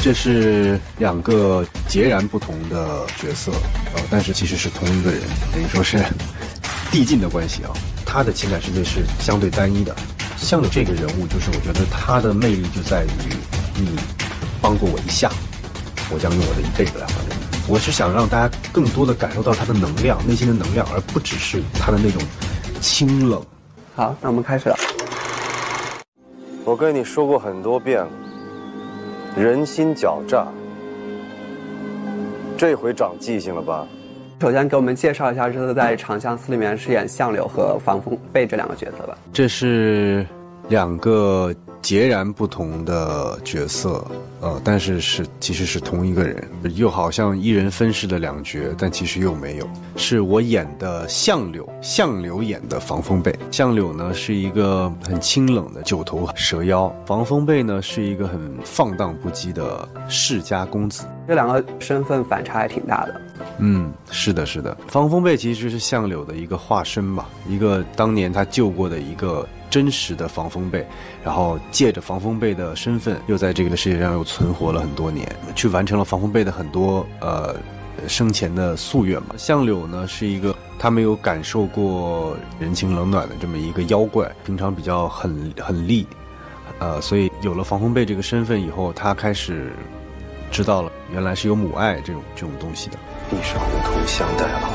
这是两个截然不同的角色，但是其实是同一个人，等于说是递进的关系啊。他的情感世界是相对单一的，像这个人物，就是我觉得他的魅力就在于你帮过我一下，我将用我的一辈子来还给你。我是想让大家更多的感受到他的能量，内心的能量，而不只是他的那种清冷。好，那我们开始了。我跟你说过很多遍了，人心狡诈，这回长记性了吧？首先给我们介绍一下这次在《长相思》里面饰演相柳和防风背这两个角色吧。这是两个截然不同的角色，但是其实是同一个人，又好像一人分饰了两角，但其实又没有。是我演的相柳，相柳演的防风背。相柳呢是一个很清冷的九头蛇妖，防风背呢是一个很放荡不羁的世家公子。这两个身份反差还挺大的。是的，是的。防风背其实是相柳的一个化身吧，一个当年他救过的一个真实的防风背，然后借着防风背的身份，又在这个世界上又存活了很多年，去完成了防风背的很多生前的夙愿嘛。相柳呢是一个他没有感受过人情冷暖的这么一个妖怪，平常比较很厉，所以有了防风背这个身份以后，他开始知道了原来是有母爱这种东西的。地上梧桐相待老，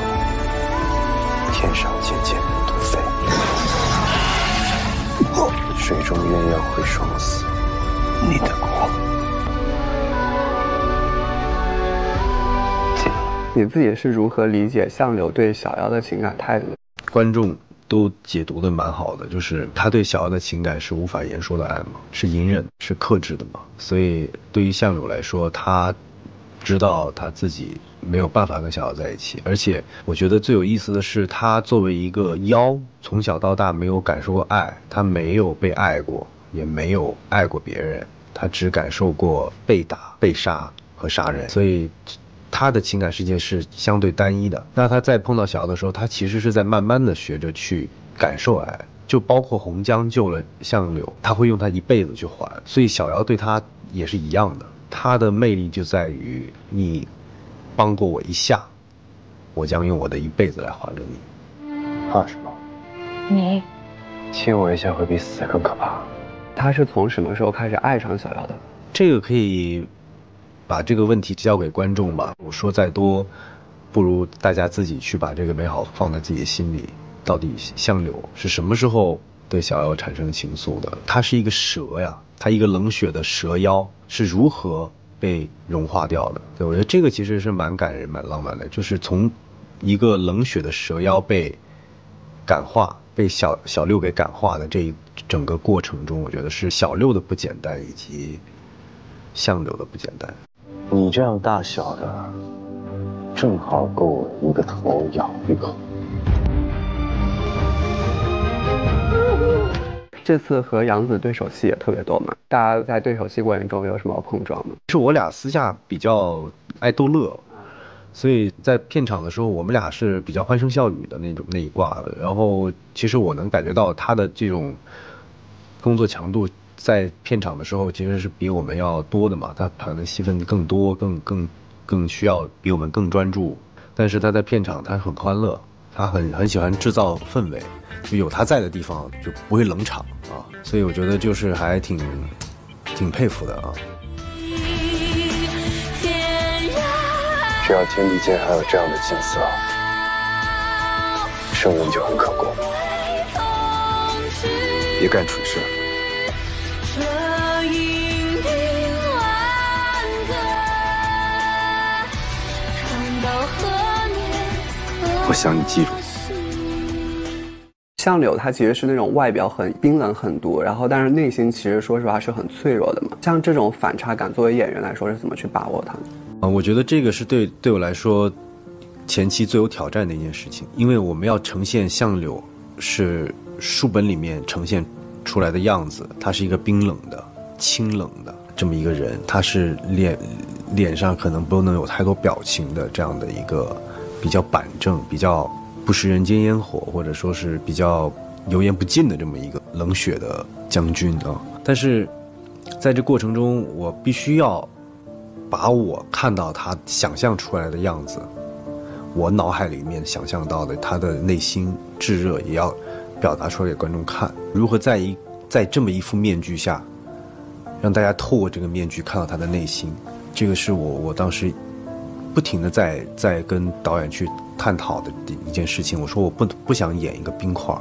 天上渐渐人独飞。水中鸳鸯会双死，你的国。你自己是如何理解相柳对小妖的情感态度？观众都解读的蛮好的，就是他对小妖的情感是无法言说的爱嘛，是隐忍，是克制的嘛。所以对于相柳来说，他知道他自己没有办法跟小妖在一起，而且我觉得最有意思的是，他作为一个妖，从小到大没有感受过爱，他没有被爱过，也没有爱过别人，他只感受过被打、被杀和杀人，所以他的情感世界是相对单一的。那他在碰到小妖的时候，他其实是在慢慢的学着去感受爱，就包括红江救了相柳，他会用他一辈子去还，所以小妖对他也是一样的。他的魅力就在于你帮过我一下，我将用我的一辈子来还给你。怕什么？你亲我一下会比死更可怕。他是从什么时候开始爱上小妖的？这个可以把这个问题交给观众吧，我说再多，不如大家自己去把这个美好放在自己心里。到底相柳是什么时候对小妖产生情愫的？他是一个蛇呀，他一个冷血的蛇妖是如何被融化掉的？对，我觉得这个其实是蛮感人、蛮浪漫的，就是从一个冷血的蛇妖被感化，被小六给感化的这一整个过程中，我觉得是小六的不简单，以及相柳的不简单。你这样大小的，正好够我一个头咬一口。这次和杨紫对手戏也特别多嘛，大家在对手戏过程中有什么碰撞吗？是我俩私下比较爱逗乐，所以在片场的时候，我们俩是比较欢声笑语的那一挂的。然后其实我能感觉到他的这种工作强度，在片场的时候其实是比我们要多的嘛，他可能戏份更多，更需要比我们更专注。但是他在片场他很欢乐，他很喜欢制造氛围。就有他在的地方就不会冷场啊，所以我觉得就是还挺佩服的啊。只要天地间还有这样的景色，生命就很可贵。别干蠢事。我想你记住。相柳他其实是那种外表很冰冷很毒，然后但是内心其实说实话是很脆弱的嘛。像这种反差感，作为演员来说是怎么去把握它呢？我觉得这个是对我来说前期最有挑战的一件事情，因为我们要呈现相柳是书本里面呈现出来的样子，他是一个冰冷的、清冷的这么一个人，他是脸上可能不能有太多表情的这样的一个比较板正、比较不食人间烟火，或者说是比较油盐不进的这么一个冷血的将军啊。但是在这过程中，我必须要把我看到他想象出来的样子，我脑海里面想象到的他的内心炙热，也要表达出来给观众看。如何在这么一副面具下，让大家透过这个面具看到他的内心，这个是我当时不停的在跟导演去探讨的一件事情。我说我不想演一个冰块，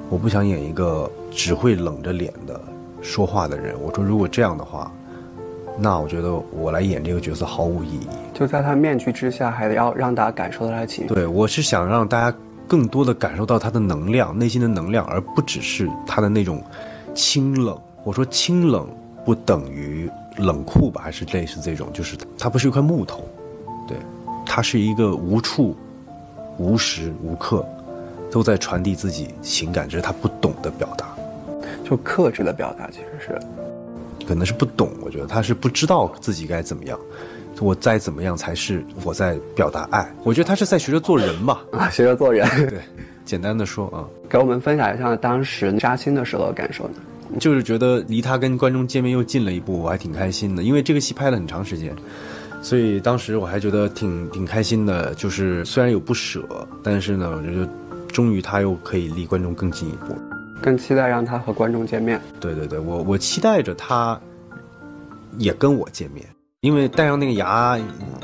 我不想演一个只会冷着脸的说话的人。我说如果这样的话，那我觉得我来演这个角色毫无意义。就在他面具之下，还要让大家感受到他的情绪。对，我是想让大家更多的感受到他的能量，内心的能量，而不只是他的那种清冷。我说清冷不等于冷酷吧，还是类似这种，就是它不是一块木头，对，它是一个无处、无时无刻都在传递自己情感，只是他不懂得表达，就克制的表达，其实是可能是不懂。我觉得他是不知道自己该怎么样，我再怎么样才是我在表达爱。我觉得他是在学着做人吧，啊，学着做人。对，简单的说啊，给我们分享一下当时杀青的时候的感受呢？就是觉得离他跟观众见面又近了一步，我还挺开心的。因为这个戏拍了很长时间，所以当时我还觉得挺开心的。就是虽然有不舍，但是呢，我觉得终于他又可以离观众更近一步，更期待让他和观众见面。对对对，我期待着他也跟我见面，因为戴上那个牙，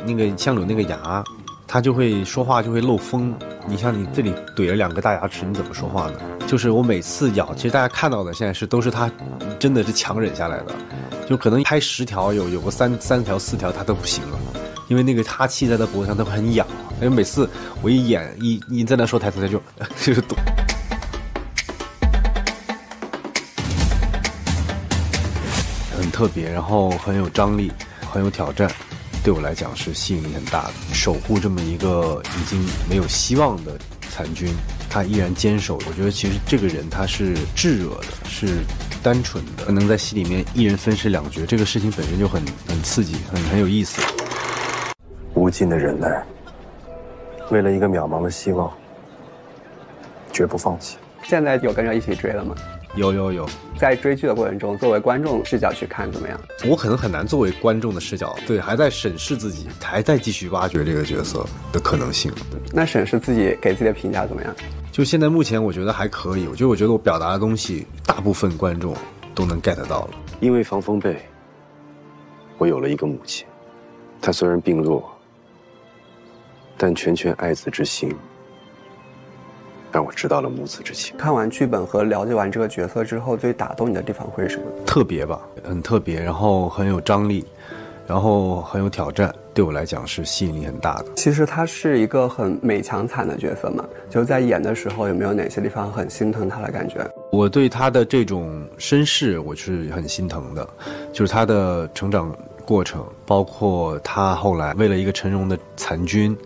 那个相柳那个牙，他就会说话就会漏风。你像你这里怼了2个大牙齿，你怎么说话呢？就是我每次咬，其实大家看到的现在都是他真的是强忍下来的，就可能拍10条有个三条4条他都不行了，因为那个哈气在他脖子上都很痒。因为每次我一演一在那说台词，他就是躲。很特别，然后很有张力，很有挑战。对我来讲是吸引力很大的，守护这么一个已经没有希望的残军，他依然坚守。我觉得其实这个人他是炙热的，是单纯的，能在戏里面一人分饰2角，这个事情本身就很刺激，很有意思。无尽的忍耐，为了一个渺茫的希望，绝不放弃。现在有跟着一起追了吗？有，在追剧的过程中，作为观众视角去看怎么样？我可能很难作为观众的视角，对，还在审视自己，还在继续挖掘这个角色的可能性。那审视自己，给自己的评价怎么样？就现在目前我觉得还可以，我觉得我表达的东西，大部分观众都能 get 到了。因为防风被，我有了一个母亲，她虽然病弱，但全爱子之心，让我知道了母子之情。看完剧本和了解完这个角色之后，最打动你的地方会是什么？特别吧，很特别，然后很有张力，然后很有挑战，对我来讲是吸引力很大的。其实他是一个很美强惨的角色嘛，就在演的时候有没有哪些地方很心疼他的感觉？我对他的这种身世我是很心疼的，就是他的成长过程，包括他后来为了一个陈荣的残军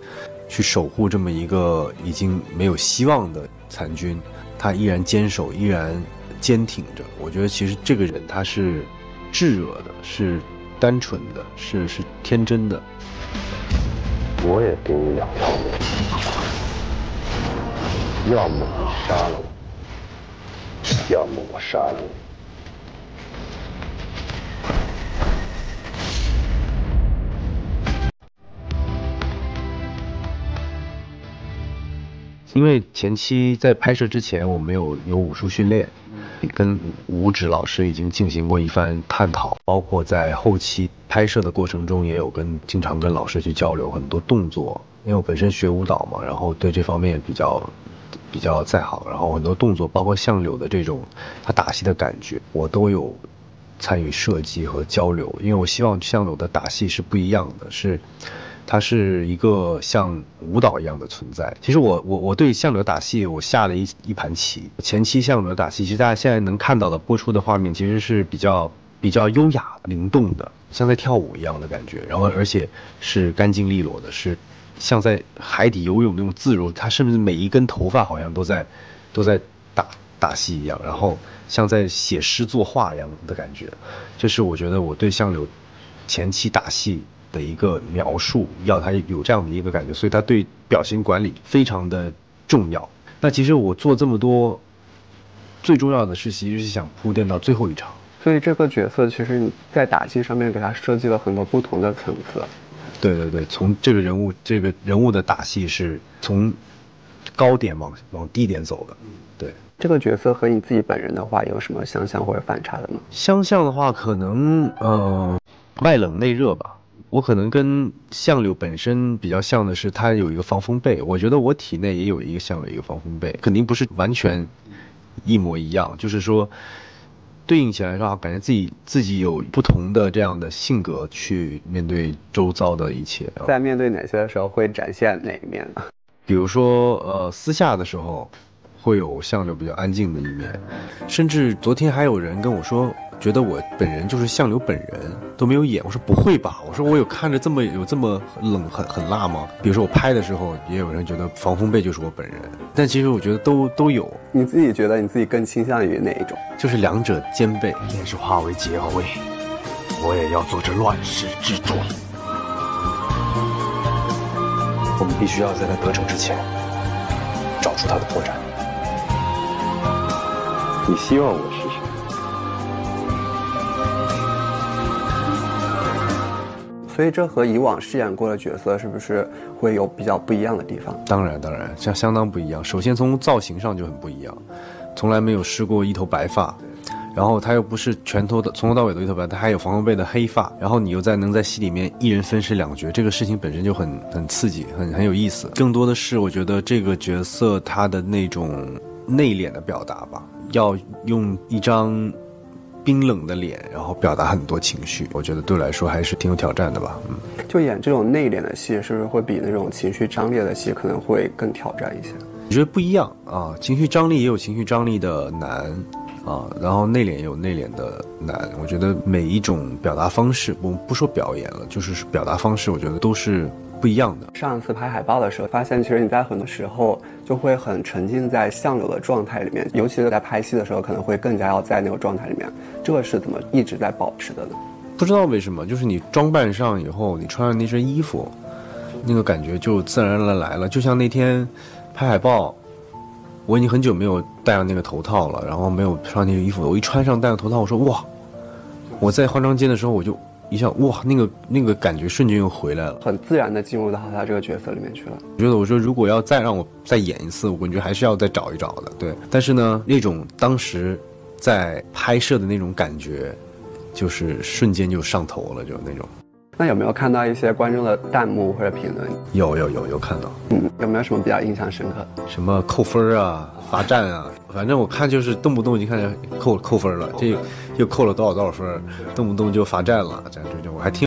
去守护这么一个已经没有希望的残军，他依然坚守，依然坚挺着。我觉得其实这个人他是炙热的，是单纯的，是天真的。我也给你2条路，要么你杀了我，要么我杀了你。因为前期在拍摄之前我们有武术训练，跟武指老师已经进行过一番探讨，包括在后期拍摄的过程中也有经常跟老师去交流很多动作，因为我本身学舞蹈嘛，然后对这方面比较在行，然后很多动作包括相柳的这种他打戏的感觉我都有参与设计和交流，因为我希望相柳的打戏是不一样的，它是一个像舞蹈一样的存在。其实我对相柳打戏我下了一盘棋。前期相柳打戏，其实大家现在能看到的播出的画面，其实是比较优雅灵动的，像在跳舞一样的感觉，然后而且是干净利落的，是像在海底游泳那种自如。他甚至每一根头发好像都在打戏一样，然后像在写诗作画一样的感觉。这是我觉得我对相柳前期打戏的一个描述，要他有这样的一个感觉，所以他对表情管理非常的重要。那其实我做这么多，最重要的是其实是想铺垫到最后一场，所以这个角色其实你在打戏上面给他设计了很多不同的层次。对对对，从这个人物的打戏是从高点往低点走的。对，这个角色和你自己本人的话有什么相像或者反差的吗？相像的话，可能外冷内热吧。我可能跟相柳本身比较像的是，它有一个防风被。我觉得我体内也有一个相柳一个防风被，肯定不是完全一模一样，就是说对应起来的话，感觉自己有不同的这样的性格去面对周遭的一切。在面对哪些的时候会展现哪一面呢？比如说私下的时候会有相柳比较安静的一面，甚至昨天还有人跟我说觉得我本人就是相柳本人，都没有演。我说不会吧，我说我有看着这么冷很辣吗？比如说我拍的时候也有人觉得防风被就是我本人，但其实我觉得都有。你自己觉得你自己更倾向于哪一种？就是两者兼备。便是化为桀骜，我也要做这乱世之主。我们必须要在他得逞之前找出他的破绽。你希望我是谁？所以这和以往饰演过的角色是不是会有比较不一样的地方？当然，相当不一样。首先从造型上就很不一样，从来没有试过一头白发，然后他又不是全头的，从头到尾都一头白，他还有防风被的黑发，然后你又能在戏里面一人分饰两角，这个事情本身就很刺激，很有意思。更多的是我觉得这个角色他的那种内敛的表达吧，要用一张冰冷的脸，然后表达很多情绪，我觉得对我来说还是挺有挑战的吧。就演这种内敛的戏，是不是会比那种情绪张烈的戏可能会更挑战一些？我觉得不一样啊，情绪张力也有情绪张力的难啊，然后内敛也有内敛的难。我觉得每一种表达方式，我们不说表演了，就是表达方式，我觉得都是不一样的。上次拍海报的时候，发现其实你在很多时候就会很沉浸在相柳的状态里面，尤其是在拍戏的时候，可能会更加要在那个状态里面。这个是怎么一直在保持的呢？不知道为什么，就是你装扮上以后，你穿上那身衣服，那个感觉就自然而然来了。就像那天拍海报，我已经很久没有戴上那个头套了，然后没有穿那个衣服，我一穿上戴上头套，我说哇！我在化妆间的时候，我就一下哇，那个感觉瞬间又回来了，很自然的进入到他这个角色里面去了。我觉得我说如果要再让我再演一次，我感觉还是要再找一找的。对，但是呢，那种当时在拍摄的那种感觉，就是瞬间就上头了，就那种。那有没有看到一些观众的弹幕或者评论？有看到。有没有什么比较印象深刻？什么扣分啊，罚站啊，反正我看就是动不动就看见扣分了，这又扣了多少分，动不动就罚站了，这样我还挺。